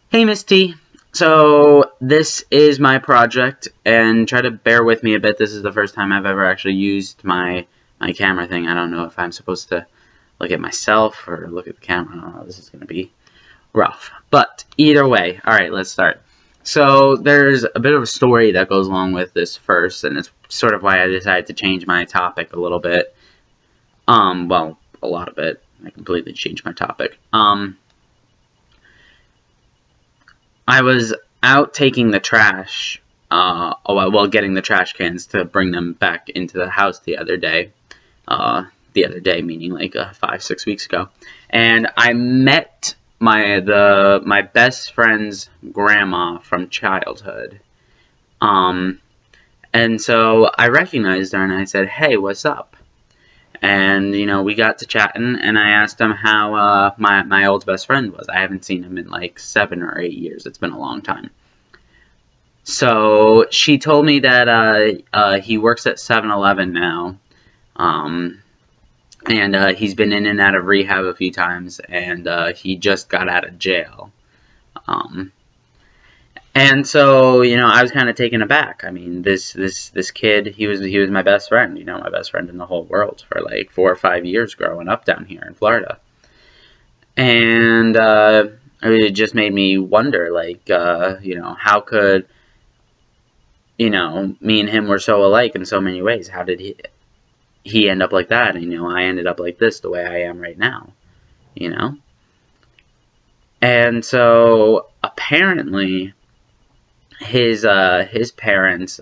Hey Misty, so this is my project, and try to bear with me a bit. This is the first time I've ever actually used my camera thing. I don't know if I'm supposed to look at myself or look at the camera. I don't know. This is going to be rough. But either way, alright, let's start. So there's a bit of a story that goes along with this first, and it's sort of why I decided to change my topic a little bit. Well, a lot of it. I completely changed my topic. I was out taking the trash, getting the trash cans to bring them back into the house the other day. The other day meaning like 5-6 weeks ago, and I met my best friend's grandma from childhood. And so I recognized her and I said, "Hey, what's up?" And, we got to chatting, and I asked him how my old best friend was. I haven't seen him in like 7 or 8 years. It's been a long time. So she told me that he works at 7-Eleven now, and he's been in and out of rehab a few times, and he just got out of jail. And so, I was kind of taken aback. I mean, this kid, he was my best friend, my best friend in the whole world for like 4 or 5 years growing up down here in Florida. And it just made me wonder, like, how could, me and him were so alike in so many ways. How did he end up like that? And, I ended up like this, the way I am right now, And so, apparently, his parents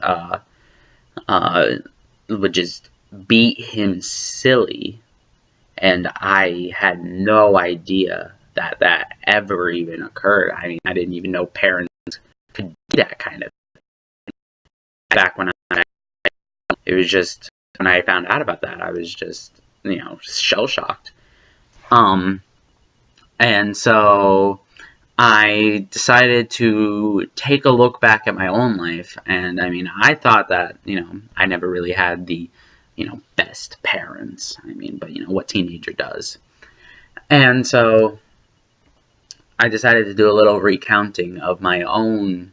would just beat him silly, and I had no idea that ever even occurred. I mean, I didn't even know parents could do that kind of thing. Back when it was just, when I found out about that, I was just, shell-shocked. And so I decided to take a look back at my own life, and I mean, I thought that, I never really had the, best parents. I mean, but what teenager does? And so I decided to do a little recounting of my own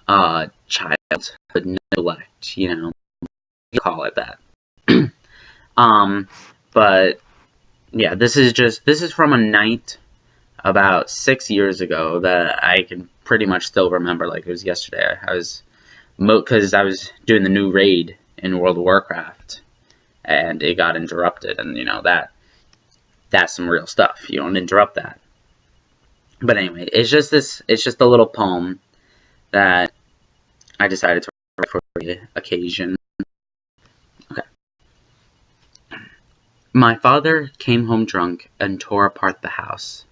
childhood neglect, you call it that. But yeah, this is from a night about 6 years ago that I can pretty much still remember like it was yesterday. Because I was doing the new raid in World of Warcraft, and it got interrupted, and that's some real stuff. You don't interrupt that. But anyway, it's just a little poem that I decided to write for the occasion. Okay. My father came home drunk and tore apart the house.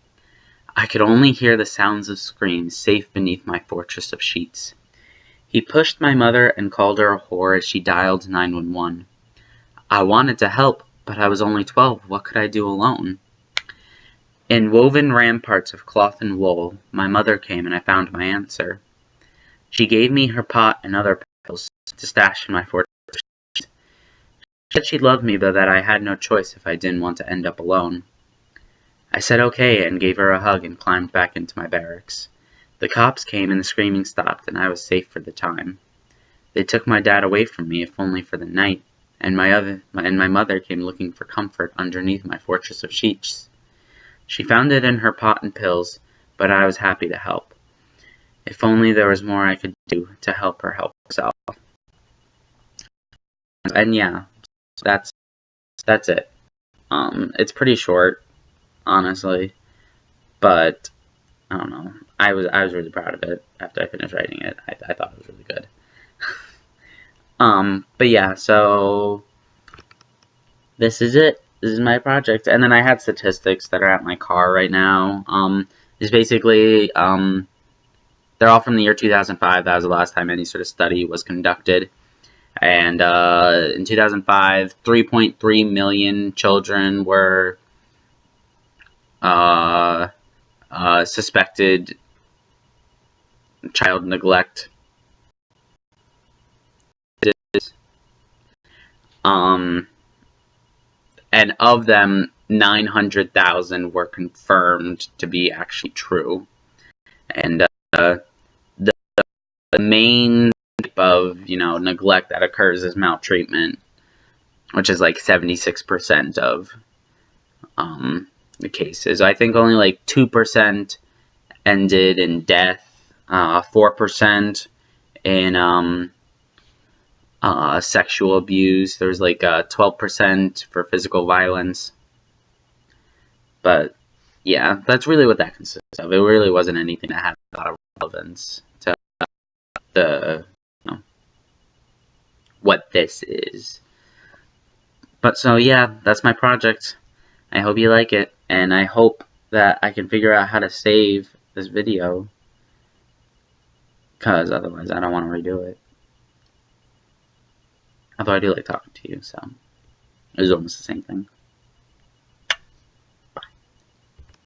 I could only hear the sounds of screams safe beneath my fortress of sheets. He pushed my mother and called her a whore as she dialed 911. I wanted to help, but I was only 12. What could I do alone? In woven ramparts of cloth and wool, my mother came and I found my answer. She gave me her pot and other pills to stash in my fortress. She said she loved me, but that I had no choice if I didn't want to end up alone. I said okay and gave her a hug and climbed back into my barracks. The cops came and the screaming stopped, and I was safe for the time. They took my dad away from me, if only for the night, and my mother came looking for comfort underneath my fortress of sheets. She found it in her pot and pills, but I was happy to help. If only there was more I could do to help her help herself. And yeah, that's it. It's pretty short, honestly, but I don't know. I was really proud of it after I finished writing it. I thought it was really good. But yeah, so this is it. This is my project, and then I had statistics that are at my car right now. It's basically they're all from the year 2005. That was the last time any sort of study was conducted. And in 2005, 3.3 million children were suspected child neglect. And of them, 900,000 were confirmed to be actually true. And main type of, neglect that occurs is maltreatment, which is like 76% of the cases. I think only like 2% ended in death, 4% in sexual abuse. There's like 12% for physical violence. But yeah, that's really what that consists of. It really wasn't anything that had a lot of relevance to the what this is. But so yeah, that's my project. I hope you like it, and I hope that I can figure out how to save this video, because otherwise I don't want to redo it. Although I do like talking to you, so it was almost the same thing.